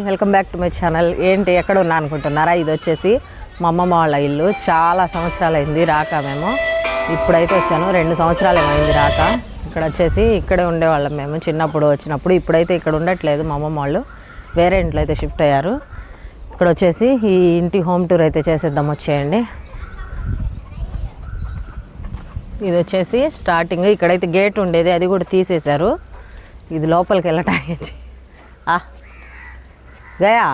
Welcome back to my channel. ఏంటి ఎక్కడ ఉన్నా అనుకుంటున్నారా? ఇది వచ్చేసి మా అమ్మమ్మ వాళ్ళ ఇల్లు. చాలా సంవత్సరాలు అయింది రాక. మేము ఇప్పుడైతే వచ్చాను, 2 సంవత్సరాలు ఏమైంది రాక. ఇక్కడ వచ్చేసి ఇక్కడే ఉండేవాళ్ళం మేము చిన్నప్పుడు వచ్చినప్పుడు. ఇప్పుడైతే ఇక్కడ ఉండట్లేదు, మా అమ్మమ్మ వాళ్ళు వేరే ఇంట్లో అయితే షిఫ్ట్ అయ్యారు. ఇక్కడ వచ్చేసి ఈ ఇంటి హోమ్ టూర్ అయితే చేసేద్దాం, వచ్చేయండి. ఇది వచ్చేసి స్టార్టింగ్ ఇక్కడైతే గేట్ ఉండేది, అది కూడా తీసేశారు. ఇది లోపలికి వెళ్ళటానికి గయా.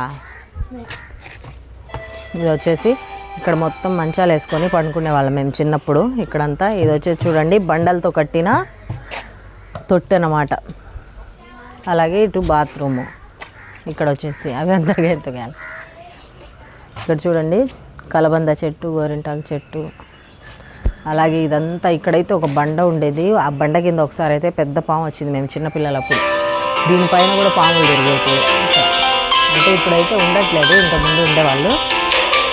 ఇది వచ్చేసి ఇక్కడ మొత్తం మంచాలు వేసుకొని పండుకునే వాళ్ళం మేము చిన్నప్పుడు ఇక్కడంతా. ఇది వచ్చేసి చూడండి బండలతో కట్టిన తొట్టి అన్నమాట. అలాగే ఇటు బాత్రూము. ఇక్కడ వచ్చేసి అవి అందరికీ ఎత్తుగాలి. ఇక్కడ చూడండి కలబంద చెట్టు, గోరింటాకు చెట్టు. అలాగే ఇదంతా ఇక్కడైతే ఒక బండ ఉండేది. ఆ బండ కింద ఒకసారి అయితే పెద్ద పాము వచ్చింది మేము చిన్నపిల్లలప్పుడు. దీనిపైన కూడా పాములు తిరిగేవి. అంటే ఇప్పుడైతే ఉండట్లేదు, ఇంతకుముందు ఉండేవాళ్ళు.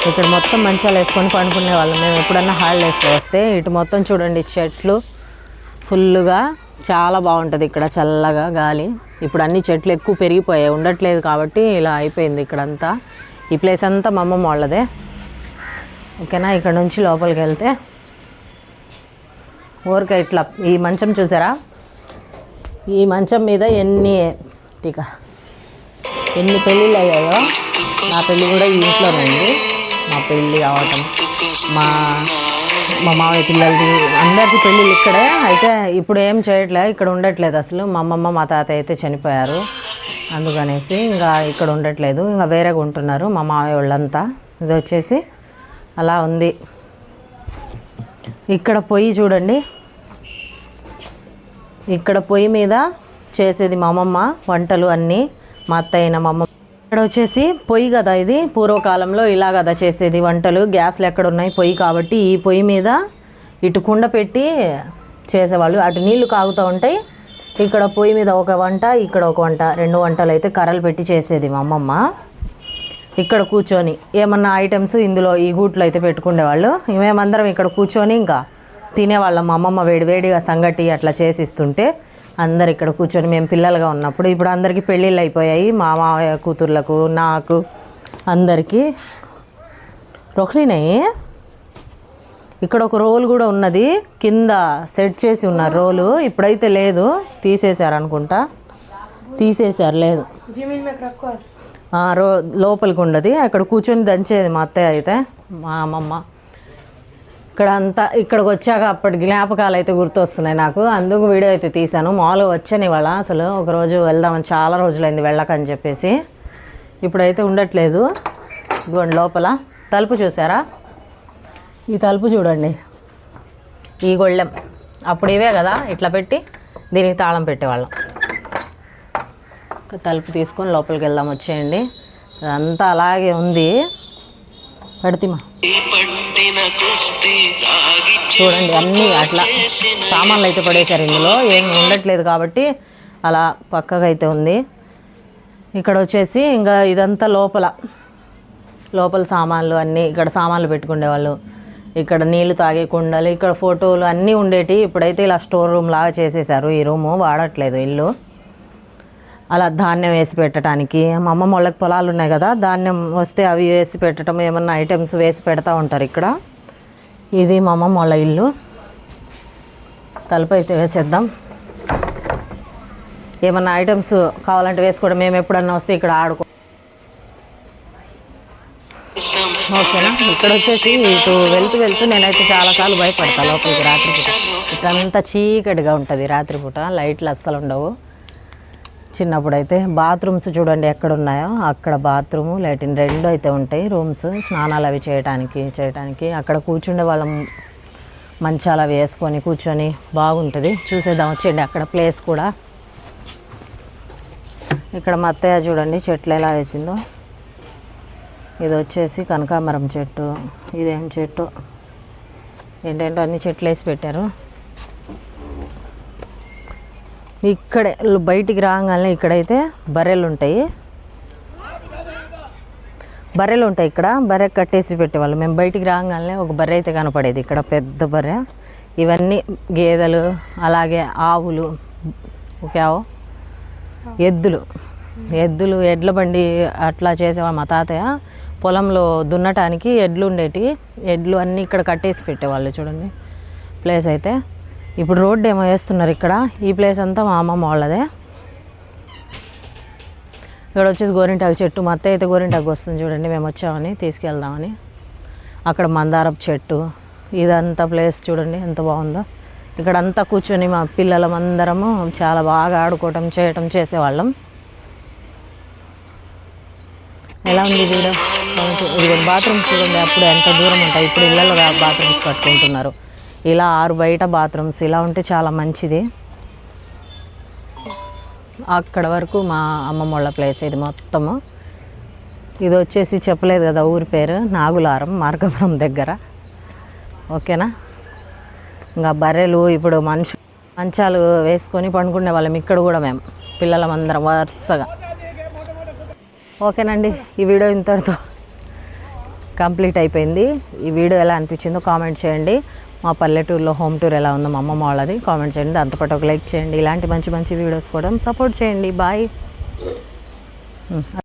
ఇక్కడ మొత్తం మంచాలు వేసుకొని పండుకునే వాళ్ళం మేము ఎప్పుడన్నా హాలిడేస్లో వస్తే. ఇటు మొత్తం చూడండి చెట్లు ఫుల్గా, చాలా బాగుంటుంది ఇక్కడ చల్లగా గాలి. ఇప్పుడు అన్ని చెట్లు ఎక్కువ పెరిగిపోయాయి, ఉండట్లేదు కాబట్టి ఇలా అయిపోయింది ఇక్కడంతా. ఈ ప్లేస్ అంతా మా అమ్మమ్మ వాళ్ళదే. ఓకేనా, ఇక్కడ నుంచి లోపలికి వెళ్తే ఊరికే ఇట్లా ఈ మంచం చూసారా? ఈ మంచం మీద ఎన్ని పెళ్ళిళ్ళు అయ్యాయో. నా పెళ్ళి కూడా ఈ ఇంట్లోనే ఉంది. మా పెళ్ళి అవటం, మా మామయ్య పిల్లలది, అందరికీ పెళ్ళిళ్ళు ఇక్కడే. అయితే ఇప్పుడు ఏం చేయట్లేదు, ఇక్కడ ఉండట్లేదు అసలు. మా అమ్మమ్మ మా తాత అయితే చనిపోయారు, అందుకనేసి ఇంకా ఇక్కడ ఉండట్లేదు, ఇంకా వేరేగా ఉంటున్నారు మా మామయ్య వాళ్ళంతా. ఇది వచ్చేసి అలా ఉంది. ఇక్కడ పొయ్యి చూడండి, ఇక్కడ పొయ్యి మీద చేసేది మా అమ్మమ్మ వంటలు అన్నీ. మా అత్తయ్య మా అమ్మ. ఇక్కడ వచ్చేసి పొయ్యి కదా, ఇది పూర్వకాలంలో ఇలా కదా చేసేది వంటలు. గ్యాస్లు ఎక్కడ ఉన్నాయి, పొయ్యి కాబట్టి ఈ పొయ్యి మీద ఇటు కుండ పెట్టి చేసేవాళ్ళు. అటు నీళ్లు కాగుతూ ఉంటాయి, ఇక్కడ పొయ్యి మీద ఒక వంట, ఇక్కడ ఒక వంట, 2 వంటలు అయితే కర్రలు పెట్టి చేసేది మా అమ్మమ్మ. ఇక్కడ కూర్చొని ఏమన్నా ఐటమ్స్ ఇందులో ఈ గూట్లో అయితే పెట్టుకునేవాళ్ళు. మేమందరం ఇక్కడ కూర్చొని ఇంకా తినేవాళ్ళం. మా అమ్మమ్మ వేడివేడిగా సంగటి అట్లా చేసిస్తుంటే అందరు ఇక్కడ కూర్చొని మేము పిల్లలుగా ఉన్నప్పుడు. ఇప్పుడు అందరికీ పెళ్ళిళ్ళు అయిపోయాయి, మా మామయ్య కూతుర్లకు, నాకు, అందరికీ. రొహ్లినాయి ఇక్కడ ఒక రోలు కూడా ఉన్నది, కింద సెట్ చేసి ఉన్నారు రోలు. ఇప్పుడైతే లేదు, తీసేశారు అనుకుంటా. తీసేశారు, లేదు. లోపలికి ఉండదు, అక్కడ కూర్చొని దంచేది మా అత్తయ్య అయితే, మా అమ్మమ్మ. ఇక్కడ అంతా ఇక్కడికి వచ్చాక అప్పటి జ్ఞాపకాలు అయితే గుర్తొస్తున్నాయి నాకు, అందుకు వీడియో అయితే తీశాను. మామూలుగా వచ్చాను ఇవాళ, అసలు ఒకరోజు వెళ్దామని చాలా రోజులైంది వెళ్ళకని చెప్పేసి. ఇప్పుడైతే ఉండట్లేదు. ఇదిగోండి లోపల తలుపు చూసారా? ఈ తలుపు చూడండి, ఈ గొళ్ళెం అప్పుడు ఇవే కదా ఇట్లా పెట్టి దీనికి తాళం పెట్టేవాళ్ళం. తలుపు తీసుకొని లోపలికి వెళ్దాం, వచ్చేయండి. అదంతా అలాగే ఉంది. పెడతీమా చూడండి, అన్నీ అట్లా సామాన్లు అయితే పడేశారు ఇందులో, ఏం ఉండట్లేదు కాబట్టి అలా పక్కగా అయితే ఉంది. ఇక్కడ వచ్చేసి ఇంకా ఇదంతా లోపల సామాన్లు అన్నీ, ఇక్కడ సామాన్లు పెట్టుకునేవాళ్ళు. ఇక్కడ నీళ్లు తాగే కుండలు, ఇక్కడ ఫోటోలు అన్నీ ఉండేటి. ఇప్పుడైతే ఇలా స్టోర్ రూమ్ లాగా చేసేసారు. ఈ రూము వాడట్లేదు ఇల్లు. అలా ధాన్యం వేసి పెట్టడానికి, మా అమ్మమ్మ వాళ్ళకి పొలాలు ఉన్నాయి కదా, ధాన్యం వస్తే అవి వేసి పెట్టడం, ఏమన్నా ఐటమ్స్ వేసి పెడతా ఉంటారు ఇక్కడ. ఇది మా అమ్మమ్మ వాళ్ళ ఇల్లు. తలుపు అయితే వేసేద్దాం. ఏమన్నా ఐటమ్స్ కావాలంటే వేసుకోవడం, మేము ఎప్పుడన్నా వస్తే ఇక్కడ ఆడుకో. ఓకేనా, ఇక్కడ వచ్చేసి ఇటు వెళ్తూ నేనైతే చాలాసార్లు భయపడతాను లోపలికి రాత్రిపూట. ఇక్కడంతా చీకటిగా ఉంటుంది రాత్రిపూట, లైట్లు అస్సలు ఉండవు. చిన్నప్పుడైతే బాత్రూమ్స్ చూడండి ఎక్కడ ఉన్నాయో, అక్కడ బాత్రూము లాట్రిన్ 2 అయితే ఉంటాయి రూమ్స్, స్నానాలు అవి చేయడానికి. అక్కడ కూర్చుండే వాళ్ళం, మంచాలు అవి వేసుకొని కూర్చొని బాగుంటుంది. చూసేద్దాం, వచ్చేయండి అక్కడ ప్లేస్ కూడా. ఇక్కడ మా అత్తయ్య చూడండి చెట్లు ఎలా వేసిందో. ఇది వచ్చేసి కనకాంబరం చెట్టు, ఇదేం చెట్టు, ఏంటంటే అన్ని చెట్లు వేసి పెట్టారు. ఇక్కడే బయటికి రాగానే ఇక్కడైతే బర్రెలు ఉంటాయి. ఇక్కడ బర్రె కట్టేసి పెట్టేవాళ్ళు. మేము బయటికి రాగానే ఒక బర్రె అయితే కనపడేది ఇక్కడ, పెద్ద బర్రె. ఇవన్నీ గేదెలు, అలాగే ఆవులు, ఎద్దులు ఎడ్ల బండి అట్లా చేసేవా మా తాతయ్య. పొలంలో దున్నటానికి ఎడ్లు ఉండేటి, ఎడ్లు అన్నీ ఇక్కడ కట్టేసి పెట్టేవాళ్ళు చూడండి ప్లేస్ అయితే. ఇప్పుడు రోడ్డు ఏమో వేస్తున్నారు ఇక్కడ. ఈ ప్లేస్ అంతా మా అమ్మమ్మ వాళ్ళదే. ఇక్కడ వచ్చేసి గోరింటాకు చెట్టు, మా అత్తయ్య అయితే గోరింటాకు వస్తుంది చూడండి, మేము వచ్చామని తీసుకెళ్దామని. అక్కడ మందారపు చెట్టు, ఇదంతా ప్లేస్ చూడండి ఎంత బాగుందో. ఇక్కడ అంతా కూర్చొని మా పిల్లలమందరము చాలా బాగా ఆడుకోవటం చేసేవాళ్ళం. ఎలా ఉంది వీడియో? ఇది బాత్రూమ్స్ చూడండి, అప్పుడు ఎంత దూరం ఉంటాయి, ఇప్పుడు ఇళ్ళలో బాత్రూమ్స్ కట్టుకుంటున్నారు. ఇలా 6 బయట బాత్రూమ్స్ ఇలా ఉంటే చాలా మంచిది. అక్కడ వరకు మా అమ్మమ్మ వాళ్ళ ప్లేస్ ఇది మొత్తము. ఇది వచ్చేసి చెప్పలేదు కదా ఊరి పేరు, నాగులారం, మార్గపురం దగ్గర. ఓకేనా? ఇంకా బర్రెలు ఇప్పుడు మంచాలు వేసుకొని పండుకునే వాళ్ళం ఇక్కడ కూడా మేము పిల్లలమందరం వరుసగా. ఓకేనండి, ఈ వీడియో ఇంతటితో కంప్లీట్ అయిపోయింది. ఈ వీడియో ఎలా అనిపించిందో కామెంట్ చేయండి. మా పల్లెటూరులో హోమ్ టూర్ ఎలా ఉందో మా అమ్మమ్మ వాళ్ళది కామెంట్ చేయండి. దాంతోపాటు ఒక లైక్ చేయండి. ఇలాంటి మంచి మంచి వీడియోస్ కూడా సపోర్ట్ చేయండి. బాయ్.